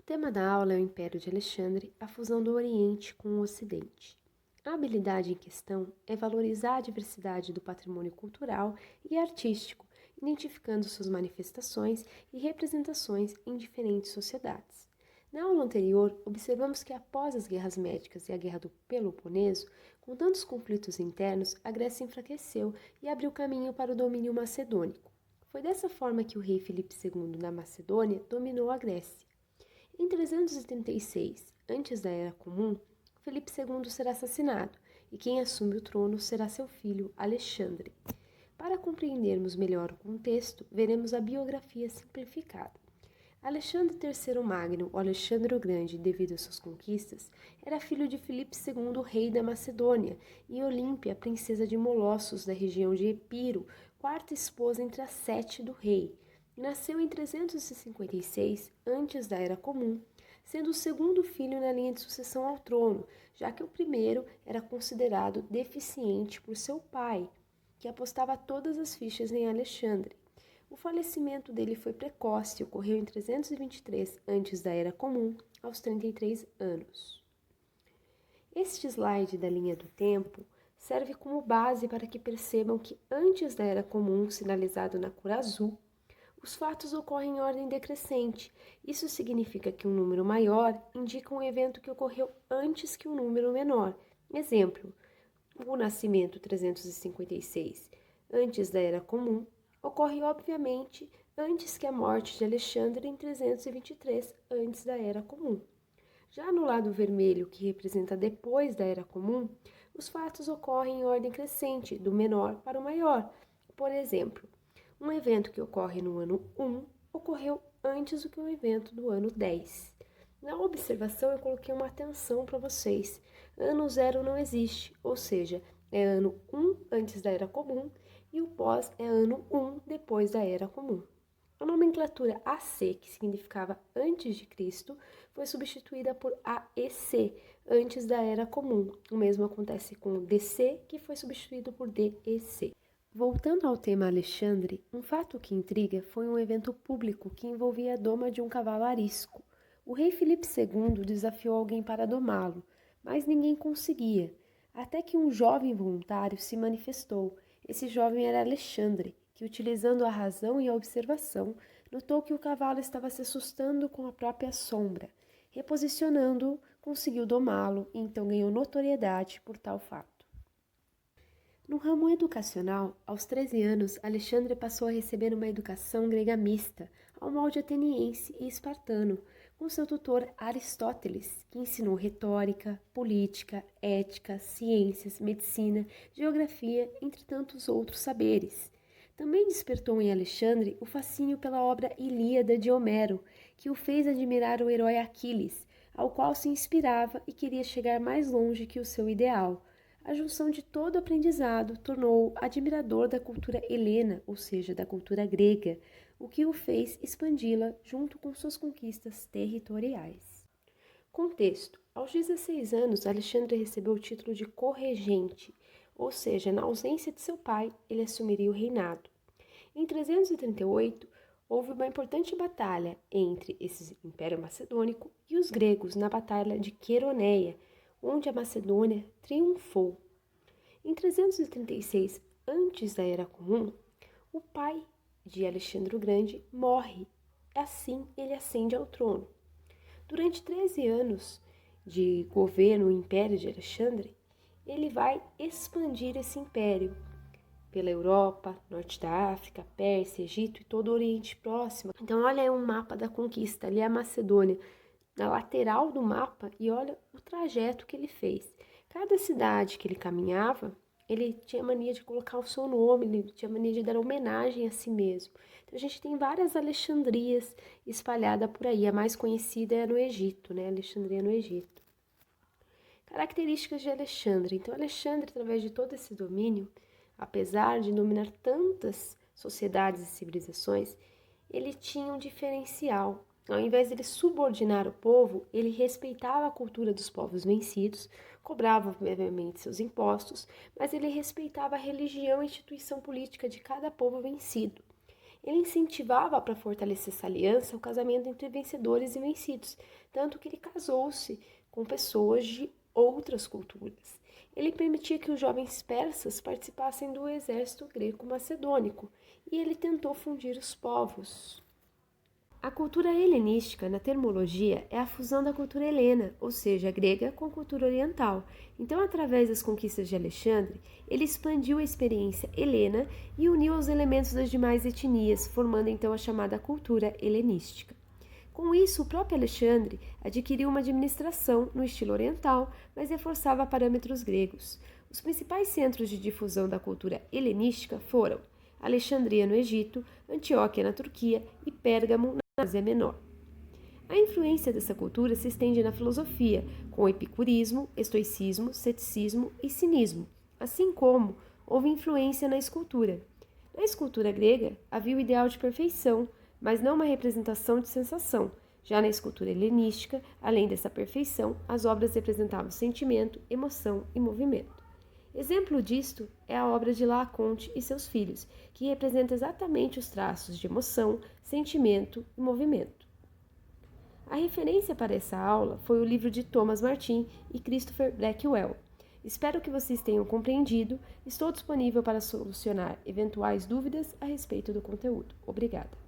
O tema da aula é o Império de Alexandre, a fusão do Oriente com o Ocidente. A habilidade em questão é valorizar a diversidade do patrimônio cultural e artístico, identificando suas manifestações e representações em diferentes sociedades. Na aula anterior, observamos que após as guerras médicas e a Guerra do Peloponeso, com tantos conflitos internos, a Grécia enfraqueceu e abriu caminho para o domínio macedônico. Foi dessa forma que o rei Filipe II da Macedônia dominou a Grécia. Em 336, antes da Era Comum, Filipe II será assassinado e quem assume o trono será seu filho Alexandre. Para compreendermos melhor o contexto, veremos a biografia simplificada. Alexandre III Magno, ou Alexandre o Grande, devido às suas conquistas, era filho de Filipe II, rei da Macedônia, e Olímpia, princesa de Molossos, da região de Epiro, quarta esposa entre as 7 do rei. Nasceu em 356, antes da Era Comum, sendo o segundo filho na linha de sucessão ao trono, já que o primeiro era considerado deficiente por seu pai, que apostava todas as fichas em Alexandre. O falecimento dele foi precoce e ocorreu em 323 antes da Era Comum, aos 33 anos. Este slide da linha do tempo serve como base para que percebam que antes da Era Comum, sinalizado na cor azul, os fatos ocorrem em ordem decrescente. Isso significa que um número maior indica um evento que ocorreu antes que um número menor. Exemplo, o nascimento 356 antes da Era Comum ocorre obviamente antes que a morte de Alexandre em 323 antes da Era Comum. Já no lado vermelho, que representa depois da Era Comum, os fatos ocorrem em ordem crescente, do menor para o maior. Por exemplo, um evento que ocorre no ano 1 ocorreu antes do que um evento do ano 10. Na observação, eu coloquei uma atenção para vocês. Ano 0 não existe, ou seja, é ano 1 antes da Era Comum e o pós é ano 1 depois da Era Comum. A nomenclatura AC, que significava antes de Cristo, foi substituída por AEC, antes da Era Comum. O mesmo acontece com o DC, que foi substituído por DEC. Voltando ao tema Alexandre, um fato que intriga foi um evento público que envolvia a doma de um cavalo arisco. O rei Filipe II desafiou alguém para domá-lo, mas ninguém conseguia, até que um jovem voluntário se manifestou. Esse jovem era Alexandre, que, utilizando a razão e a observação, notou que o cavalo estava se assustando com a própria sombra. Reposicionando-o, conseguiu domá-lo e então ganhou notoriedade por tal fato. No ramo educacional, aos 13 anos, Alexandre passou a receber uma educação grega mista, ao molde ateniense e espartano, com seu tutor Aristóteles, que ensinou retórica, política, ética, ciências, medicina, geografia, entre tantos outros saberes. Também despertou em Alexandre o fascínio pela obra Ilíada de Homero, que o fez admirar o herói Aquiles, ao qual se inspirava e queria chegar mais longe que o seu ideal. A junção de todo o aprendizado tornou-o admirador da cultura helena, ou seja, da cultura grega, o que o fez expandi-la junto com suas conquistas territoriais. Contexto: aos 16 anos, Alexandre recebeu o título de corregente, ou seja, na ausência de seu pai, ele assumiria o reinado. Em 338, houve uma importante batalha entre esse Império Macedônico e os gregos na Batalha de Queroneia, onde a Macedônia triunfou. Em 336, antes da Era Comum, o pai de Alexandre o Grande morre. Assim, ele ascende ao trono. Durante 13 anos de governo, o Império de Alexandre, ele vai expandir esse império pela Europa, Norte da África, Pérsia, Egito e todo o Oriente Próximo. Então, olha aí um mapa da conquista, ali é a Macedônia, na lateral do mapa, e olha o trajeto que ele fez. Cada cidade que ele caminhava, ele tinha mania de colocar o seu nome, ele tinha mania de dar homenagem a si mesmo. Então, a gente tem várias Alexandrias espalhadas por aí. A mais conhecida é no Egito, né? Alexandria no Egito. Características de Alexandre. Então, Alexandre, através de todo esse domínio, apesar de dominar tantas sociedades e civilizações, ele tinha um diferencial. Ao invés de ele subordinar o povo, ele respeitava a cultura dos povos vencidos, cobrava, obviamente, seus impostos, mas ele respeitava a religião e a instituição política de cada povo vencido. Ele incentivava para fortalecer essa aliança o casamento entre vencedores e vencidos, tanto que ele casou-se com pessoas de outras culturas. Ele permitia que os jovens persas participassem do exército greco-macedônico e ele tentou fundir os povos. A cultura helenística, na termologia, é a fusão da cultura helena, ou seja, grega, com cultura oriental. Então, através das conquistas de Alexandre, ele expandiu a experiência helena e uniu os elementos das demais etnias, formando então a chamada cultura helenística. Com isso, o próprio Alexandre adquiriu uma administração no estilo oriental, mas reforçava parâmetros gregos. Os principais centros de difusão da cultura helenística foram Alexandria no Egito, Antioquia na Turquia e Pérgamo na Ásia Menor. A influência dessa cultura se estende na filosofia, com o epicurismo, estoicismo, ceticismo e cinismo, assim como houve influência na escultura. Na escultura grega, havia o ideal de perfeição, mas não uma representação de sensação. Já na escultura helenística, além dessa perfeição, as obras representavam sentimento, emoção e movimento. Exemplo disto é a obra de Laoconte e seus filhos, que representa exatamente os traços de emoção, sentimento e movimento. A referência para essa aula foi o livro de Thomas Martin e Christopher Blackwell. Espero que vocês tenham compreendido. Estou disponível para solucionar eventuais dúvidas a respeito do conteúdo. Obrigada.